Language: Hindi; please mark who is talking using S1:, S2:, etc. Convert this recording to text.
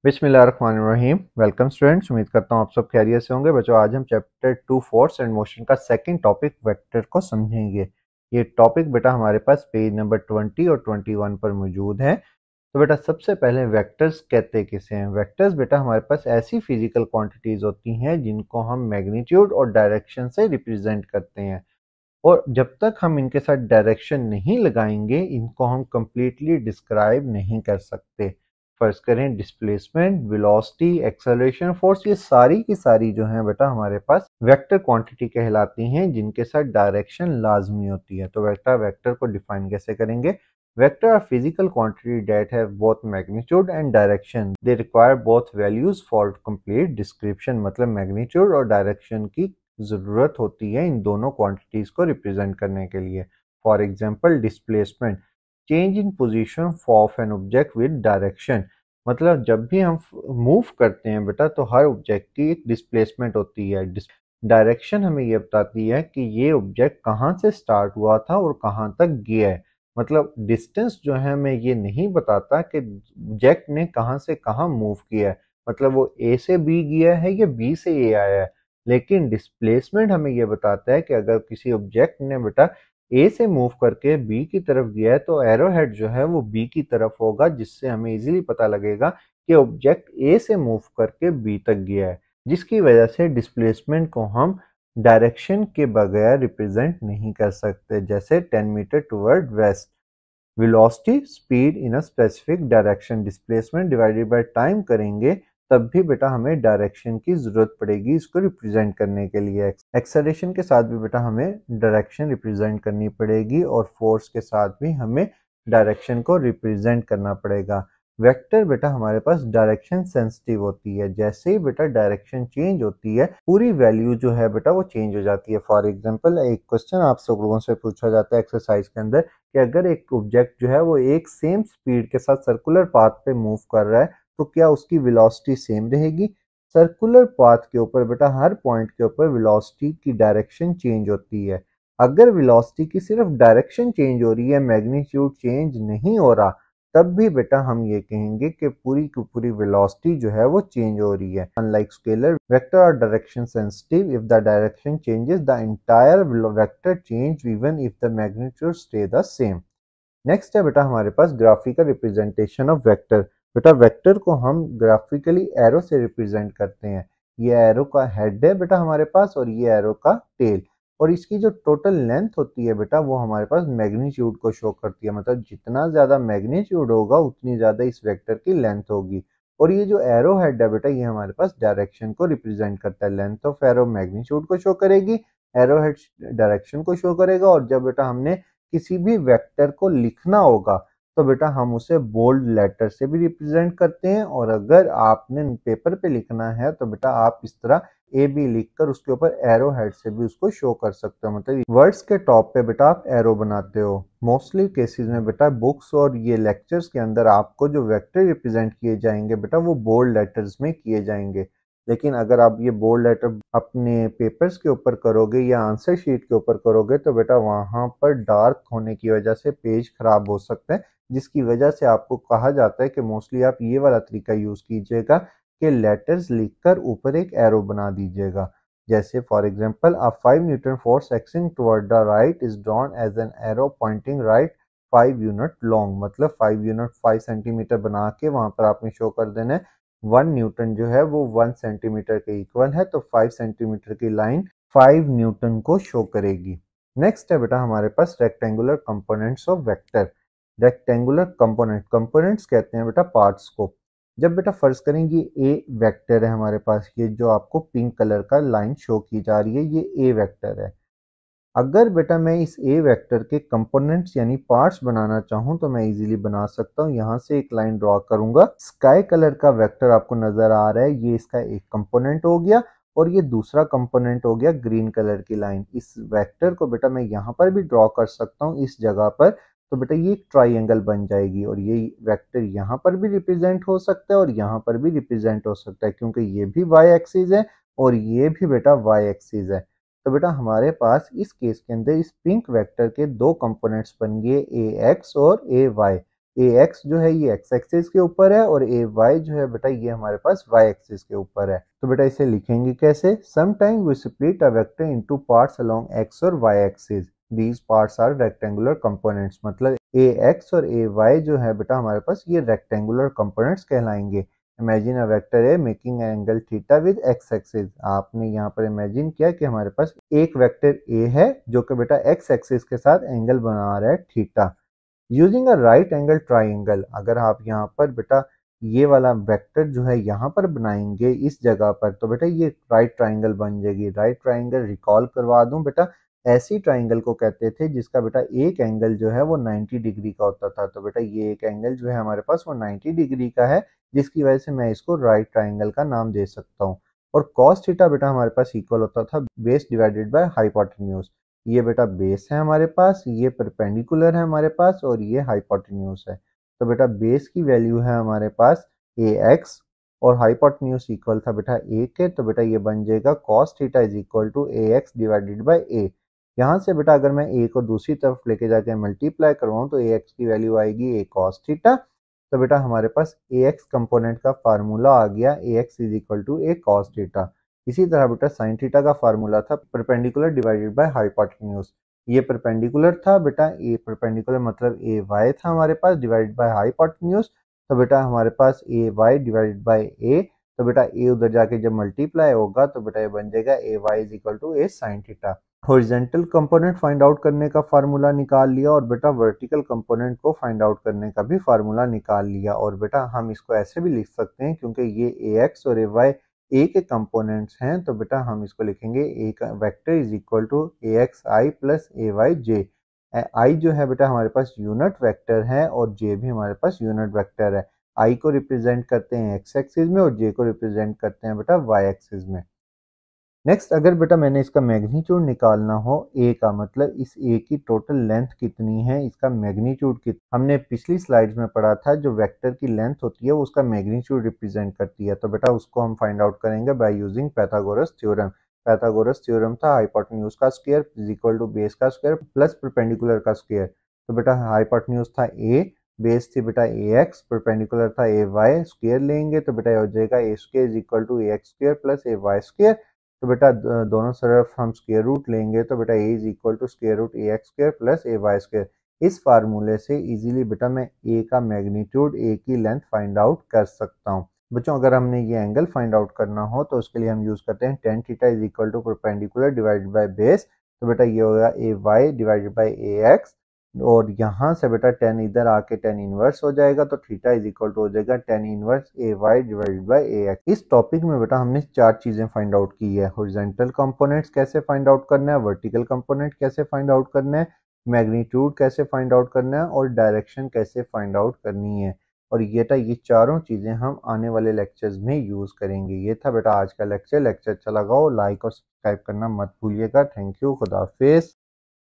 S1: बिस्मिल्लाहिर्रहमानिर्रहीम। वेलकम स्टूडेंट्स, उम्मीद करता हूँ आप सब खैरियत से होंगे। बच्चों, आज हम चैप्टर 2 फोर्स एंड मोशन का सेकंड टॉपिक वेक्टर को समझेंगे। ये टॉपिक बेटा हमारे पास पेज नंबर 20 और 21 पर मौजूद है। तो बेटा सबसे पहले वेक्टर्स कहते किसे हैं? वेक्टर्स बेटा हमारे पास ऐसी फिजिकल क्वांटिटीज होती हैं जिनको हम मैग्नीट्यूड और डायरेक्शन से रिप्रेजेंट करते हैं, और जब तक हम इनके साथ डायरेक्शन नहीं लगाएंगे इनको हम कंप्लीटली डिस्क्राइब नहीं कर सकते। फर्ज करें डिस्प्लेसमेंट, वेलोसिटी, एक्सेलरेशन, फोर्स, ये सारी की सारी जो है बेटा हमारे पास वेक्टर क्वांटिटी कहलाती हैं जिनके साथ डायरेक्शन लाजमी होती है। तो बेटा वेक्टर को डिफाइन कैसे करेंगे? Vector are physical quantity that have both magnitude and direction, they require both values for complete description. मतलब मैग्नीट्यूड और डायरेक्शन की जरूरत होती है इन दोनों क्वांटिटीज को रिप्रेजेंट करने के लिए। For example displacement, change in position of an object with direction. मतलब जब भी हम मूव करते हैं बेटा तो हर ऑब्जेक्ट की एक डिस्प्लेसमेंट होती है। डायरेक्शन हमें ये बताती है कि ये ऑब्जेक्ट कहाँ से स्टार्ट हुआ था और कहाँ तक गया है। मतलब डिस्टेंस जो है हमें ये नहीं बताता कि ऑब्जेक्ट ने कहाँ से कहाँ मूव किया है, मतलब वो ए से बी गया है या बी से ए आया है। लेकिन डिस्प्लेसमेंट हमें यह बताता है कि अगर किसी ऑब्जेक्ट ने बेटा ए से मूव करके बी की तरफ गया है तो एरो हेड जो है वो बी की तरफ होगा, जिससे हमें इजीली पता लगेगा कि ऑब्जेक्ट ए से मूव करके बी तक गया है। जिसकी वजह से डिस्प्लेसमेंट को हम डायरेक्शन के बगैर रिप्रेजेंट नहीं कर सकते। जैसे 10 metre toward west, velocity speed in a specific direction, displacement divided by time करेंगे तब भी बेटा हमें डायरेक्शन की जरूरत पड़ेगी इसको रिप्रेजेंट करने के लिए। एक्सेलरेशन के साथ भी बेटा हमें डायरेक्शन रिप्रेजेंट करनी पड़ेगी और फोर्स के साथ भी हमें डायरेक्शन को रिप्रेजेंट करना पड़ेगा। वेक्टर बेटा हमारे पास डायरेक्शन सेंसिटिव होती है। जैसे ही बेटा डायरेक्शन चेंज होती है पूरी वैल्यू जो है बेटा वो चेंज हो जाती है। फॉर एग्जांपल एक क्वेश्चन आप सब लोगों से पूछा जाता है एक्सरसाइज के अंदर कि अगर एक ऑब्जेक्ट जो है वो एक सेम स्पीड के साथ सर्कुलर पाथ पे मूव कर रहा है तो क्या उसकी वेलोसिटी सेम रहेगी? सर्कुलर पाथ के ऊपर बेटा हर पॉइंट के ऊपर वेलोसिटी की डायरेक्शन चेंज होती है। अगर वेलोसिटी की सिर्फ डायरेक्शन चेंज हो रही है, मैग्नीट्यूड चेंज नहीं हो रहा, तब भी बेटा हम ये कहेंगे कि पूरी की पूरी वेलोसिटी जो है वो चेंज हो रही है। Unlike scalar, vector are direction sensitive. If the direction changes the entire vector change even if the magnitude stay the same. Next है बेटा हमारे पास ग्राफिकल रिप्रेजेंटेशन ऑफ वेक्टर। बेटा वेक्टर को हम ग्राफिकली एरो से रिप्रेजेंट करते हैं। ये एरो का हेड है बेटा हमारे पास और ये एरो का टेल, और इसकी जो टोटल लेंथ होती है बेटा वो हमारे पास मैग्नीट्यूड को शो करती है। मतलब जितना ज्यादा मैग्नीट्यूड होगा उतनी ज्यादा इस वेक्टर की लेंथ होगी। और ये जो एरो हेड है बेटा ये हमारे पास डायरेक्शन को रिप्रेजेंट करता है। लेंथ ऑफ एरो मैग्नीट्यूड को शो करेगी, एरो हेड डायरेक्शन को शो करेगा। और जब बेटा हमने किसी भी वेक्टर को लिखना होगा तो बेटा हम उसे बोल्ड लेटर से भी रिप्रेजेंट करते हैं, और अगर आपने पेपर पे लिखना है तो बेटा आप इस तरह ए बी लिखकर उसके ऊपर एरो हेड से भी उसको शो कर सकते हो। मतलब वर्ड्स के टॉप पे बेटा आप एरो बनाते हो। मोस्टली केसेस में बेटा बुक्स और ये लेक्चर्स के अंदर आपको जो वेक्टर रिप्रेजेंट किए जाएंगे बेटा वो बोल्ड लेटर्स में किए जाएंगे। लेकिन अगर आप ये बोल्ड लेटर अपने पेपर्स के ऊपर करोगे या आंसर शीट के ऊपर करोगे तो बेटा वहां पर डार्क होने की वजह से पेज खराब हो सकता है, जिसकी वजह से आपको कहा जाता है कि मोस्टली आप ये वाला तरीका यूज कीजिएगा कि लेटर्स लिखकर ऊपर एक एरो बना दीजिएगा। जैसे for example a 5 newton force acting toward the right is drawn as an arrow pointing right 5 unit long. मतलब 5 यूनिट 5 सेंटीमीटर बना के वहां पर आपने शो कर देना है 1 न्यूटन जो है वो 1 सेंटीमीटर के इक्वल है, तो 5 सेंटीमीटर की लाइन 5 न्यूटन को शो करेगी। नेक्स्ट है बेटा हमारे पास rectangular components of vector. Rectangular components कहते हैं बेटा पार्ट्स को। जब बेटा फर्ज करेंगे ए वेक्टर है हमारे पास, ये जो आपको पिंक कलर का लाइन शो की जा रही है ये ए वेक्टर है। अगर बेटा मैं इस ए वेक्टर के कंपोनेंट्स यानी पार्ट्स बनाना चाहूं तो मैं इजीली बना सकता हूं। यहां से एक लाइन ड्रॉ करूंगा, स्काई कलर का वेक्टर आपको नजर आ रहा है, ये इसका एक कंपोनेंट हो गया, और ये दूसरा कंपोनेंट हो गया ग्रीन कलर की लाइन। इस वेक्टर को बेटा मैं यहाँ पर भी ड्रॉ कर सकता हूँ इस जगह पर, तो बेटा ये एक ट्राइंगल बन जाएगी, और ये वेक्टर यहाँ पर भी रिप्रेजेंट हो सकता है और यहाँ पर भी रिप्रेजेंट हो सकता है, क्योंकि ये भी वाई एक्सिस है और ये भी बेटा वाई एक्सिस है। तो बेटा हमारे पास इस केस के अंदर इस पिंक वेक्टर के दो कंपोनेंट्स बन गए ए एक्स और ए वाई। ए एक्स जो है ये एक्स एक्सिस के ऊपर है और ए वाई जो है बेटा ये हमारे पास वाई एक्सिस के ऊपर है। तो बेटा इसे लिखेंगे कैसे? Sometime we split a vector into parts along x और y axis, these parts are rectangular components. मतलब ए एक्स और ए वाई जो है बेटा हमारे पास ये रेक्टेंगुलर कंपोनेंट्स कहलाएंगे। Imagine a vector A making angle theta with x axis. आपने यहाँ पर इमेजिन किया कि हमारे पास एक वेक्टर ए है जो कि बेटा एक्स एक्सिस के साथ एंगल बना रहा है theta. Using a right angle triangle, अगर आप यहाँ पर बेटा ये वाला वेक्टर जो है यहाँ पर बनाएंगे इस जगह पर, तो बेटा ये राइट ट्राइंगल बन जाएगी। राइट ट्राइंगल रिकॉल करवा दूं बेटा, ऐसी ट्राइंगल को कहते थे जिसका बेटा एक एंगल जो है वो 90 डिग्री का होता था। तो बेटा ये एक एंगल जो है हमारे पास वो 90 डिग्री का है, जिसकी वजह से मैं इसको राइट ट्राइंगल का नाम दे सकता हूँ। और कॉस थीटा बेटा हमारे पास इक्वल होता था बेस डिवाइडेड बाय हाइपोटेन्यूज। ये बेटा बेस है हमारे पास, ये परपेंडिकुलर है हमारे पास और ये हाइपोटेन्यूज है। तो बेटा बेस की वैल्यू है हमारे पास ए एक्स और हाइपोटेन्यूज इक्वल था बेटा ए के। तो बेटा ये बन जाएगा cos theta is equal to A x divided by A. यहाँ से बेटा अगर मैं ए को दूसरी तरफ लेके जाके मल्टीप्लाई करवाऊँ तो ए एक्स की वैल्यू आएगी ए कॉस थीटा। तो बेटा हमारे पास ए एक्स कंपोनेंट का फार्मूला आ गया A x is equal to A cos theta. इसी तरह बेटा साइन थीटा का फार्मूला था परपेंडिकुलर डिवाइडेड बाय हाइपोटेन्यूज। ये परपेंडिकुलर था बेटा, ये परपेंडिकुलर मतलब ए वाई था हमारे पास डिवाइडेड बाय हाइपोटेन्यूज। तो बेटा हमारे पास ए वाई डिवाइडेड बाय ए। तो बेटा ए उधर जाके जब मल्टीप्लाई होगा तो बेटा ये बन जाएगा A y is equal to A sine theta. Horizontal component find out करने का फार्मूला निकाल लिया और बेटा वर्टिकल कंपोनेंट को फाइंड आउट करने का भी फार्मूला निकाल लिया। और बेटा हम इसको ऐसे भी लिख सकते हैं क्योंकि ये ए एक्स और ए वाई ए के कंपोनेंट्स हैं, तो बेटा हम इसको लिखेंगे ए का vector is equal to A x i plus A y j. I जो है बेटा हमारे पास यूनिट वेक्टर है और जे भी हमारे पास यूनिट वेक्टर है। आई को रिप्रेजेंट करते हैं एक्स एक्सिस में और जे को रिप्रेजेंट करते हैं बेटा वाई एक्सिस में। नेक्स्ट अगर बेटा मैंने इसका मैग्नीट्यूड निकालना हो ए का, मतलब इस ए की टोटल लेंथ कितनी है, इसका मैग्नीट्यूड कितना, हमने पिछली स्लाइड्स में पढ़ा था जो वेक्टर की लेंथ होती है वो उसका मैग्नीट्यूड रिप्रेजेंट करती है। तो बेटा उसको हम फाइंड आउट करेंगे by using Pythagoras theorem. Pythagoras theorem था हाइपोटेन्यूज का square is equal to base का स्क्वायर प्लस परपेंडिकुलर का स्क्वायर। तो बेटा हाइपोटेन्यूज था ए, बेस थी बेटा ए एक्स, परपेंडिकुलर था ए वाई, स्क्वायर लेंगे तो बेटा हो जाएगा A square is equal to A x square plus A y square. तो बेटा दोनों तरफ हम स्क्वायर रूट लेंगे तो बेटा A is equal to square root A x square plus A y square. इस फार्मूले से इजीली बेटा मैं ए का मैग्नीट्यूड ए की लेंथ फाइंड आउट कर सकता हूँ। बच्चों अगर हमने ये एंगल फाइंड आउट करना हो तो उसके लिए हम यूज करते हैं tan theta is equal to perpendicular divided by base. तो बेटा ये होगा A Y divided by A x और यहाँ से बेटा टेन इधर आके टेन इनवर्स हो जाएगा तो थीटा इज इक्वल टू हो जाएगा tan inverse A Y divided by A X. इस टॉपिक में बेटा हमने चार चीजें फाइंड आउट की है। हॉरिजॉन्टल कंपोनेंट्स कैसे फाइंड आउट करना है, वर्टिकल कंपोनेंट कैसे फाइंड आउट करना है, मैग्नीट्यूड कैसे फाइंड आउट करना है और डायरेक्शन कैसे फाइंड आउट करनी है। और ये चारों चीजें हम आने वाले लेक्चर्स में यूज करेंगे। ये था बेटा आज का लेक्चर। लेक्चर अच्छा लगा हो लाइक और सब्सक्राइब करना मत भूलिएगा। थैंक यू, खुदा हाफिज।